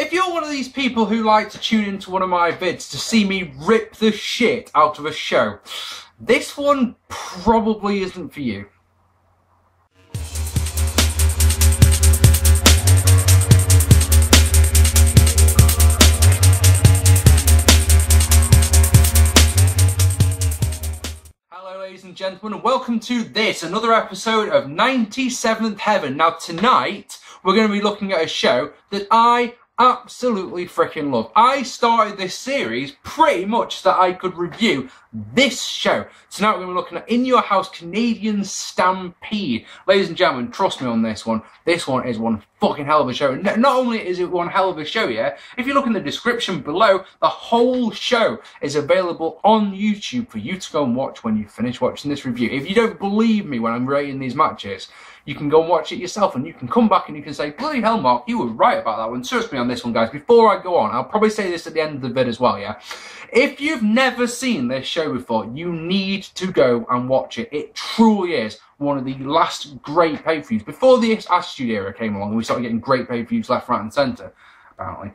If you're one of these people who like to tune into one of my vids to see me rip the shit out of a show, this one probably isn't for you. Hello ladies and gentlemen, and welcome to this, another episode of 97th Heaven. Now tonight, we're going to be looking at a show that I absolutely freaking love. I started this series pretty much so that I could review this show. Tonight we're going to be looking at In Your House Canadian Stampede. Ladies and gentlemen, trust me on this one. This one is one fucking hell of a show. Not only is it one hell of a show, yeah, if you look in the description below, the whole show is available on YouTube for you to go and watch when you finish watching this review. If you don't believe me when I'm rating these matches, you can go and watch it yourself and you can come back and you can say, bloody hell, Mark, you were right about that one. Trust me on this one, guys. Before I go on, I'll probably say this at the end of the vid as well, yeah? If you've never seen this show before, you need to go and watch it. It truly is one of the last great pay-per-views. Before the Attitude Era came along, we started getting great pay-per-views left, right and centre, apparently.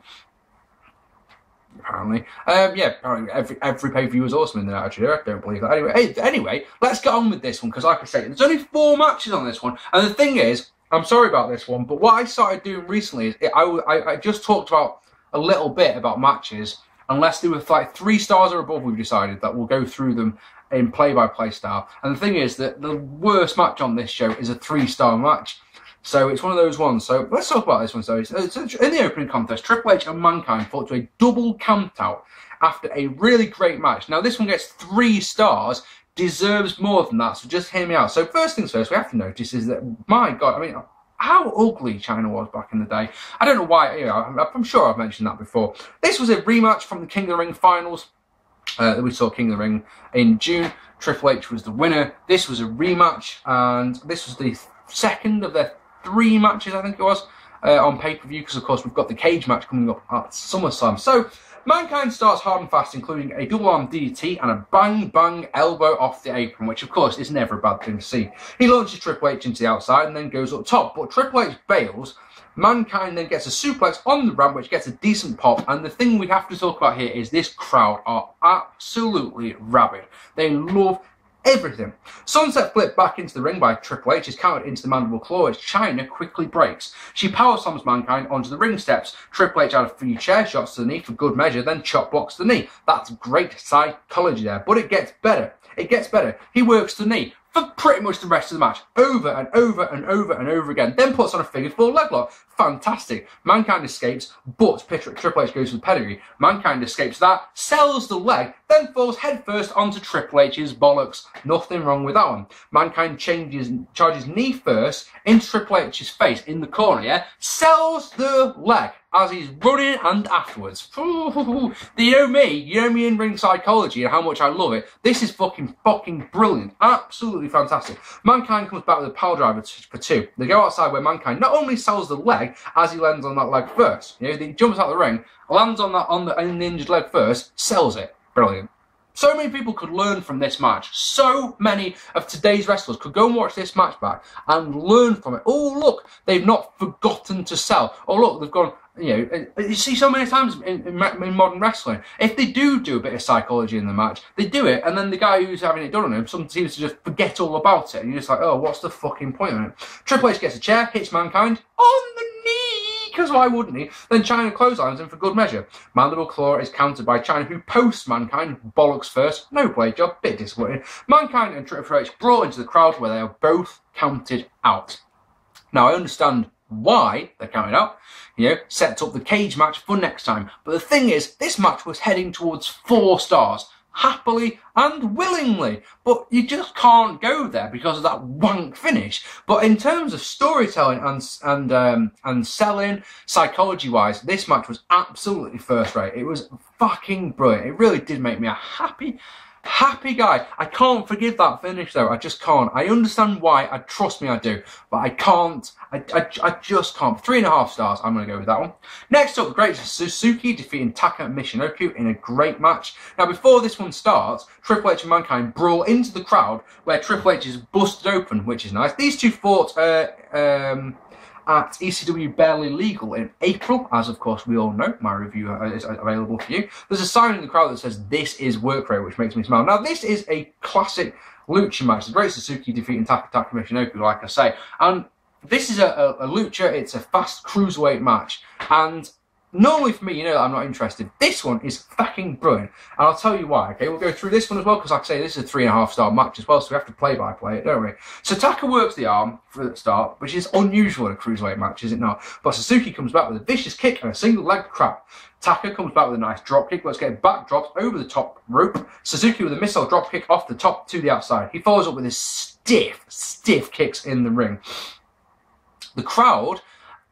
Yeah, apparently every pay-per-view was awesome in the Attitude Era. I don't believe that. Anyway, let's get on with this one, because like I say, there's only 4 matches on this one. And the thing is, I'm sorry about this one, but what I started doing recently is I just talked about a little bit about matches, unless they were like 3 stars or above. We've decided that we'll go through them in play-by-play style. And the thing is that the worst match on this show is a 3-star match. So it's one of those ones. So let's talk about this one. So in the opening contest, Triple H and Mankind fought to a double count out after a really great match. Now this one gets 3 stars, deserves more than that, so just hear me out. So first things first, we have to notice is that, my God, I mean, how ugly China was back in the day. I don't know why, you know, I'm sure I've mentioned that before. This was a rematch from the King of the Ring finals. We saw King of the Ring in June. Triple H was the winner. This was a rematch, and this was the second of their 3 matches, I think it was, on pay-per-view, because of course we've got the cage match coming up at SummerSlam. So Mankind starts hard and fast, including a double-arm DDT and a bang-bang elbow off the apron, which of course is never a bad thing to see. He launches Triple H into the outside and then goes up top, but Triple H bails. Mankind then gets a suplex on the ramp, which gets a decent pop, and the thing we have to talk about here is this crowd are absolutely rabid. They love everything. Sunset flipped back into the ring by Triple H is countered into the mandible claw, which China quickly breaks. She power slams Mankind onto the ring steps. Triple H had a few chair shots to the knee for good measure, then chop blocks the knee. That's great psychology there, but it gets better. It gets better. He works the knee for pretty much the rest of the match, over and over and over and over again, then puts on a figure 4 leg lock. Fantastic. Mankind escapes, but Triple H goes for the pedigree. Mankind escapes that, sells the leg, then falls headfirst onto Triple H's bollocks. Nothing wrong with that one. Mankind charges knee first into Triple H's face in the corner, yeah? Sells the leg as he's running and afterwards. You know me in ring psychology and how much I love it. This is fucking brilliant. Absolutely fantastic. Mankind comes back with a power driver for 2. They go outside where Mankind not only sells the leg as he lands on that leg first. You know, he jumps out of the ring, lands on the injured leg first, sells it. Brilliant. So many people could learn from this match. So many of today's wrestlers could go and watch this match back and learn from it. Oh, look, they've not forgotten to sell. Oh, look, they've gone, you know, you see so many times in modern wrestling, if they do a bit of psychology in the match, they do it, and then the guy who's having it done on him seems to just forget all about it. And you're just like, oh, what's the fucking point of it? Triple H gets a chair, hits Mankind on the knee, because why wouldn't he? Then China clotheslines him for good measure. Mandible claw is countered by China, who posts Mankind, bollocks first. No play job, bit disappointing. Mankind and Triple H brought into the crowd where they are both counted out. Now, I understand why they're counted out, you know, set up the cage match for next time. But the thing is, this match was heading towards 4 stars, happily and willingly. But you just can't go there because of that wank finish. But in terms of storytelling and selling, psychology-wise, this match was absolutely first rate. It was fucking brilliant. It really did make me a happy guy. I can't forgive that finish though. I just can't. I understand why. Trust me, I do. But I can't. I just can't. 3.5 stars. I'm going to go with that one. Next up, the great Suzuki defeating Taka and Michinoku in a great match. Now, before this one starts, Triple H and Mankind brawl into the crowd where Triple H is busted open, which is nice. These two fought at ECW Barely Legal in April, as of course we all know. My review is available for you. There's a sign in the crowd that says, "This is work rate," which makes me smile. Now, this is a classic lucha match. The Great Suzuki defeating Taka Michinoku, like I say. And this is a lucha. It's a fast cruiserweight match. And normally for me, you know that I'm not interested. This one is fucking brilliant. And I'll tell you why, okay? We'll go through this one as well, because like I say, this is a 3.5-star match as well, so we have to play-by-play it, don't we? So Taka works the arm for the start, which is unusual in a cruiserweight match, is it not? But Suzuki comes back with a vicious kick and a single leg crab. Taka comes back with a nice drop kick. Let's get back drops over the top rope. Suzuki with a missile drop kick off the top to the outside. He follows up with his stiff kicks in the ring. The crowd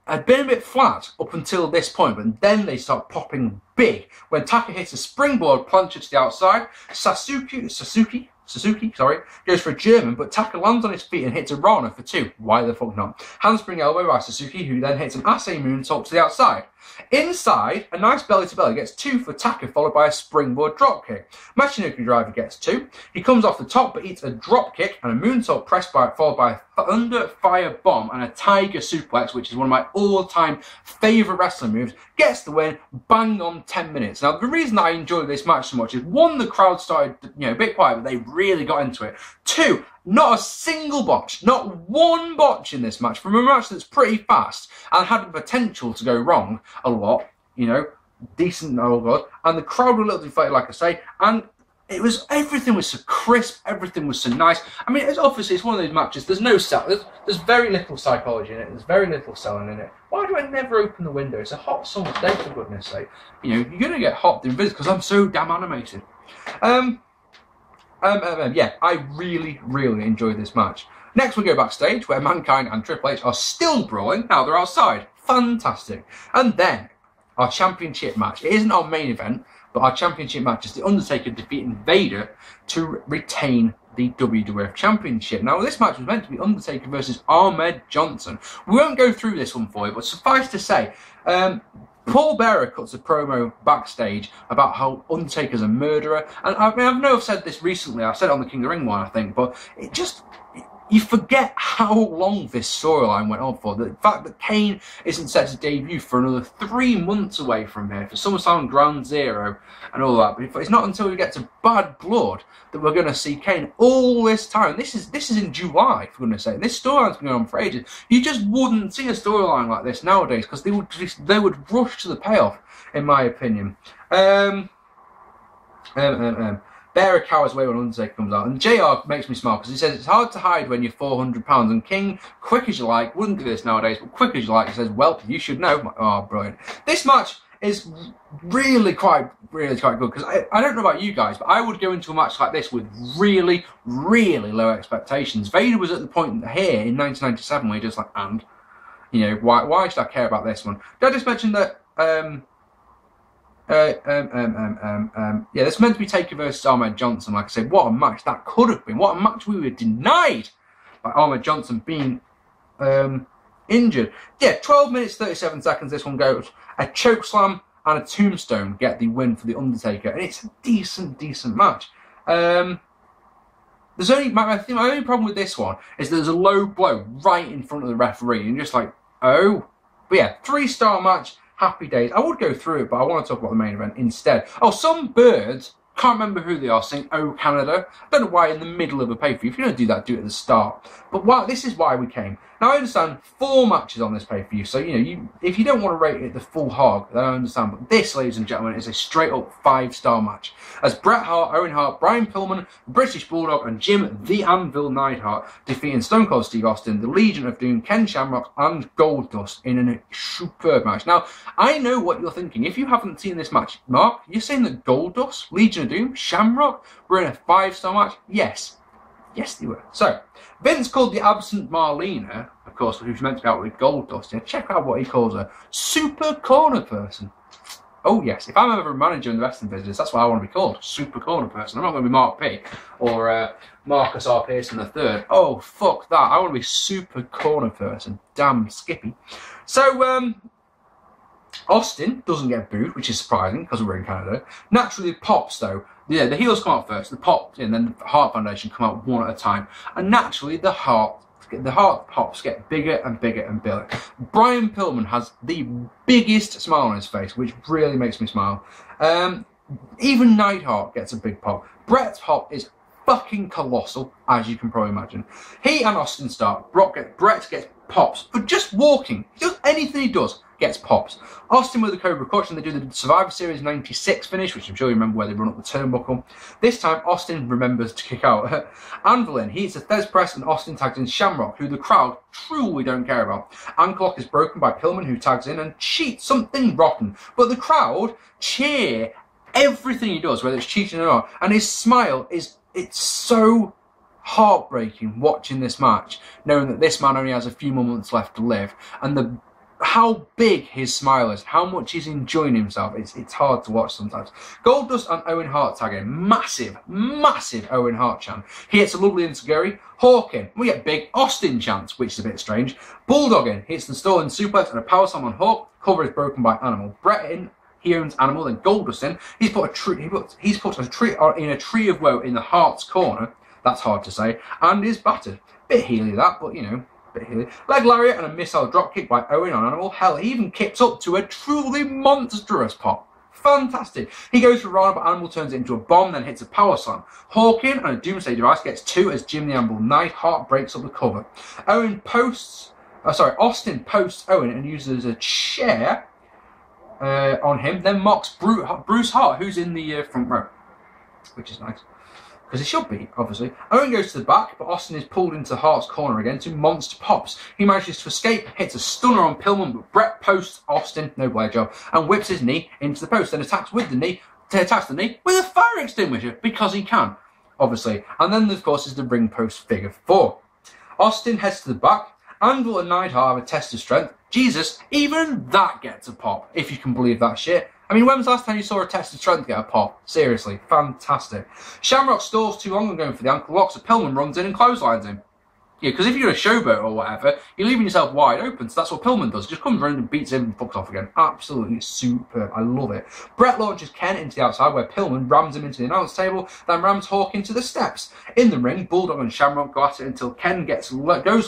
had been a bit flat up until this point, but then they start popping big when Taka hits a springboard plancher to the outside. Suzuki, goes for a German, but Taka lands on his feet and hits a Rana for 2. Why the fuck not? Handspring elbow by Suzuki, who then hits an Ase moonsault to the outside. Inside, a nice belly-to-belly gets 2 for Taka, followed by a springboard dropkick. Michinoku driver gets 2. He comes off the top, but eats a dropkick and a moonsault press followed by a thunder fire bomb and a tiger suplex, which is one of my all-time favourite wrestling moves. Gets the win, bang on 10 minutes. Now, the reason I enjoyed this match so much is, 1, the crowd started, a bit quiet, but they really got into it. 2, not a single botch, not one botch in this match, from a match that's pretty fast and had the potential to go wrong a lot, decent, oh god, and the crowd were a little deflated, like I say, and everything was so crisp, everything was so nice. I mean, obviously it's one of those matches, there's no sell, there's very little psychology in it, there's very little selling in it. Why do I never open the window? It's a hot summer's day, for goodness sake. You're gonna get hot doing business because I'm so damn animated. Yeah, I really enjoyed this match. Next we go backstage, where Mankind and Triple H are still brawling. Now they're outside. Fantastic. And then, our championship match. It isn't our main event, but our championship match is The Undertaker defeating Vader to retain the WWF Championship. Now, this match was meant to be Undertaker versus Ahmed Johnson. We won't go through this one for you, but suffice to say, Paul Bearer cuts a promo backstage about how Undertaker's a murderer. And I know I've said this recently, I've said it on the King of the Ring one, I think, but you forget how long this storyline went on for. The fact that Kane isn't set to debut for another 3 months away from here, for SummerSlam Ground Zero and all that. But it's not until we get to Bad Blood that we're going to see Kane all this time. This is in July, for goodness sake. This storyline's been going on for ages. You just wouldn't see a storyline like this nowadays, because they would rush to the payoff, in my opinion. Bearer cowers away when Undertaker comes out, and JR makes me smile because he says it's hard to hide when you're 400 pounds, and King, quick as you like, wouldn't do this nowadays, but quick as you like, he says, well, you should know. Oh, brilliant. This match is really quite good, because I don't know about you guys, but I would go into a match like this with really low expectations. Vader was at the point here in 1997 where he just like, and, why should I care about this one? Did I just mention that, yeah, this meant to be Taker versus Ahmed Johnson. Like I said, what a match that could have been. What a match we were denied by Ahmed Johnson being injured. Yeah, 12 minutes 37 seconds this one goes. A chokeslam and a tombstone get the win for the Undertaker, and it's a decent match. There's only my only problem with this one is there's a low blow right in front of the referee, and you're just like, oh. But yeah, 3-star match. Happy days. I would go through it, but I want to talk about the main event instead. Oh, some birds, can't remember who they are, sing Oh Canada. I don't know why in the middle of a pay-per-view. If you're going to do that, do it at the start. But this is why we came. Now, I understand 4 matches on this pay-per-view, so, if you don't want to rate it the full hog, then I understand. But this, ladies and gentlemen, is a straight-up 5-star match. As Bret Hart, Owen Hart, Brian Pillman, British Bulldog, and Jim the Anvil Neidhart defeating Stone Cold Steve Austin, the Legion of Doom, Ken Shamrock, and Goldust in a superb match. Now, I know what you're thinking. If you haven't seen this match, Mark, you're saying that Goldust, Legion of Doom, Shamrock were in a 5-star match? Yes. Yes, they were. So, Vince called the absent Marlena, of course, who's meant to be out with Goldust. Yeah, check out what he calls her. Super corner person. Oh, yes. If I'm ever a manager in the wrestling business, that's what I want to be called. Super corner person. I'm not going to be Mark P. or Marcus R. Pearson III. Oh, fuck that. I want to be super corner person. Damn Skippy. So, Austin doesn't get booed, which is surprising because we're in Canada. Naturally, Pops, though. Yeah, the heels come out first, the Pop, and then the Hart Foundation come out one at a time. And naturally, the Hart the Hart pops get bigger and bigger and bigger. Brian Pillman has the biggest smile on his face, which really makes me smile. Even Neidhart gets a big pop. Brett's pop is fucking colossal, as you can probably imagine. He and Austin start. Brett gets pops for just walking. He does anything he does, gets pops. Austin with the Cobra Clutch, and they do the Survivor Series 96 finish, which I'm sure you remember where they run up the turnbuckle. This time, Austin remembers to kick out Anvilin. He hits a Thez press, and Austin tags in Shamrock, who the crowd truly don't care about. Ankle lock is broken by Pillman, who tags in and cheats something rotten. But the crowd cheer everything he does, whether it's cheating or not. And his smile it's so heartbreaking watching this match, knowing that this man only has a few more months left to live, and how big his smile is, how much he's enjoying himself. It's hard to watch sometimes. Goldust and Owen Hart tag in. Massive Owen Hart chant. He hits a lovely Insiguri. Hawking. We get big Austin chants, which is a bit strange. Bulldogging hits the Stolen Suplex and a power slam on Hawk. Cover is broken by Animal. Brett in. He owns Animal, then Goldust in. He's put a tree in a tree of woe in the Hart's corner. That's hard to say. And is battered. Bit Healy that, but you know, bit Healy. Leg lariat and a missile dropkick by Owen on Animal. Hell, he even kicked up to a truly monstrous pop. Fantastic. He goes for Rana, but Animal turns it into a bomb, then hits a power slam. Hawking and a Doomsday Device gets 2 as Jim the Anvil Knight. Hart breaks up the cover. Austin posts Owen and uses a chair on him, then mocks Bruce Hart, who's in the front row, which is nice, because he should be, obviously. Owen goes to the back, but Austin is pulled into Hart's corner again to monster pops. He manages to escape, hits a stunner on Pillman, but Brett posts Austin, no blade job, and whips his knee into the post, then attacks the knee with a fire extinguisher, because he can, obviously. And then, of course, is the ring post figure 4. Austin heads to the back. Anvil and Neidhart have a test of strength. Jesus, even that gets a pop, if you can believe that shit. I mean, when was the last time you saw a test of strength get a pop? Seriously, fantastic. Shamrock stalls too long and going for the ankle lock, so Pillman runs in and clotheslines him. Yeah, because if you're a showboat or whatever, you're leaving yourself wide open, so that's what Pillman does. Just comes around and beats him and fucks off again. Absolutely superb. I love it. Brett launches Ken into the outside, where Pillman rams him into the announce table, then rams Hawk into the steps. In the ring, Bulldog and Shamrock go at it until Ken goes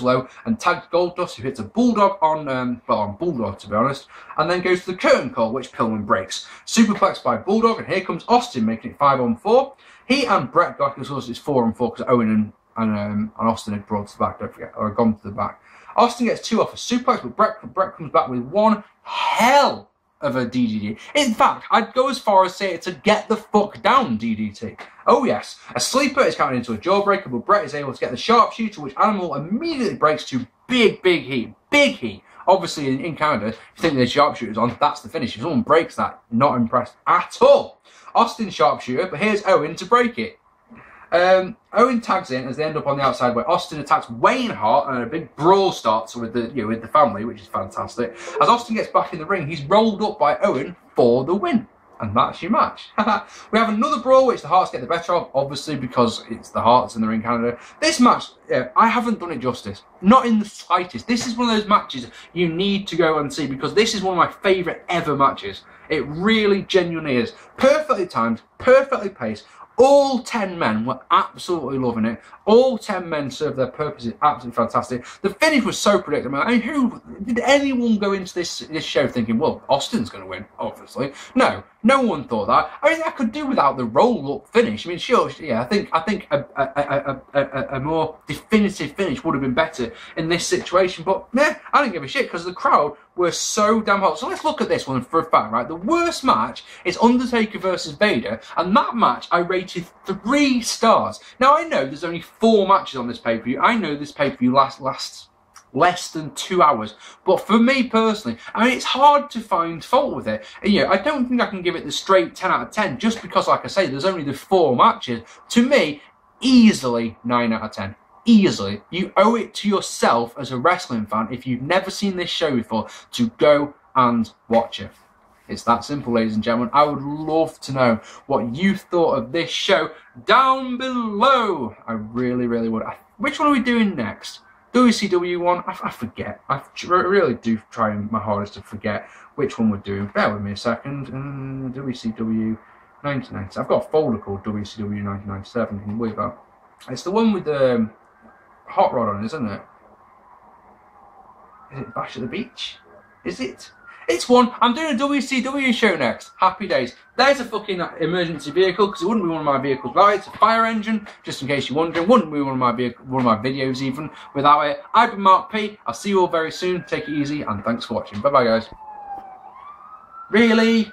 low and tags Goldust, who hits a Bulldog on Bulldog, to be honest, and then goes to the curtain call, which Pillman breaks. Superplex by Bulldog, and here comes Austin, making it 5-on-4. He and Brett got it's 4-on-4 because Owen and Austin had brought to the back, don't forget, or had gone to the back. Austin gets 2 off a suplex, but Brett comes back with one hell of a DDT. In fact, I'd go as far as say it's a get the fuck down DDT. Oh yes, a sleeper is counted into a jawbreaker, but Brett is able to get the sharpshooter, which Animal immediately breaks to big heat. Big heat. Obviously, in Canada, if you think the sharpshooter's on, that's the finish. If someone breaks that, not impressed at all. Austin sharpshooter, but here's Owen to break it. Owen tags in as they end up on the outside, where Austin attacks Wayne Hart, and a big brawl starts with the family, which is fantastic. As Austin gets back in the ring, he's rolled up by Owen for the win. And that's your match. We have another brawl, which the Harts get the better of, obviously, because it's the Harts and they're in Canada. This match, I haven't done it justice. Not in the slightest. This is one of those matches you need to go and see, because this is one of my favourite ever matches. It really genuinely is. Perfectly timed, perfectly paced. All 10 men were absolutely loving it. All 10 men served their purposes absolutely fantastic. The finish was so predictable. I mean, did anyone go into this show thinking, well, Austin's going to win, obviously? No one thought that. I mean, I could do without the roll-up finish. I mean, sure, yeah, I think a more definitive finish would have been better in this situation. But, I didn't give a shit, because the crowd were so damn hot. So let's look at this one for a fact, right? The worst match is Undertaker vs Vader, and that match I rated 3 stars. Now, I know there's only 4 matches on this pay-per-view. I know this pay-per-view lasts less than 2 hours. But for me personally, I mean, it's hard to find fault with it. And, I don't think I can give it the straight 10 out of 10, just because, like I say, there's only the 4 matches. To me, easily 9 out of 10. Easily. You owe it to yourself as a wrestling fan, if you've never seen this show before, to go and watch it. It's that simple, ladies and gentlemen. I would love to know what you thought of this show down below. I really, really would. Which one are we doing next? WCW one? I forget. I really do try my hardest to forget which one we're doing. Bear with me a second. WCW 1990. I've got a folder called WCW 1997. Can you believe that? It's the one with the Hot Rod on, isn't it? Is it Bash at the Beach? Is it? It's one. I'm doing a WCW show next. Happy days. There's a fucking emergency vehicle, because it wouldn't be one of my vehicles without it. It's a fire engine, just in case you're wondering. Wouldn't be one of my videos even without it. I've been Mark P. I'll see you all very soon. Take it easy, and thanks for watching. Bye bye, guys. Really?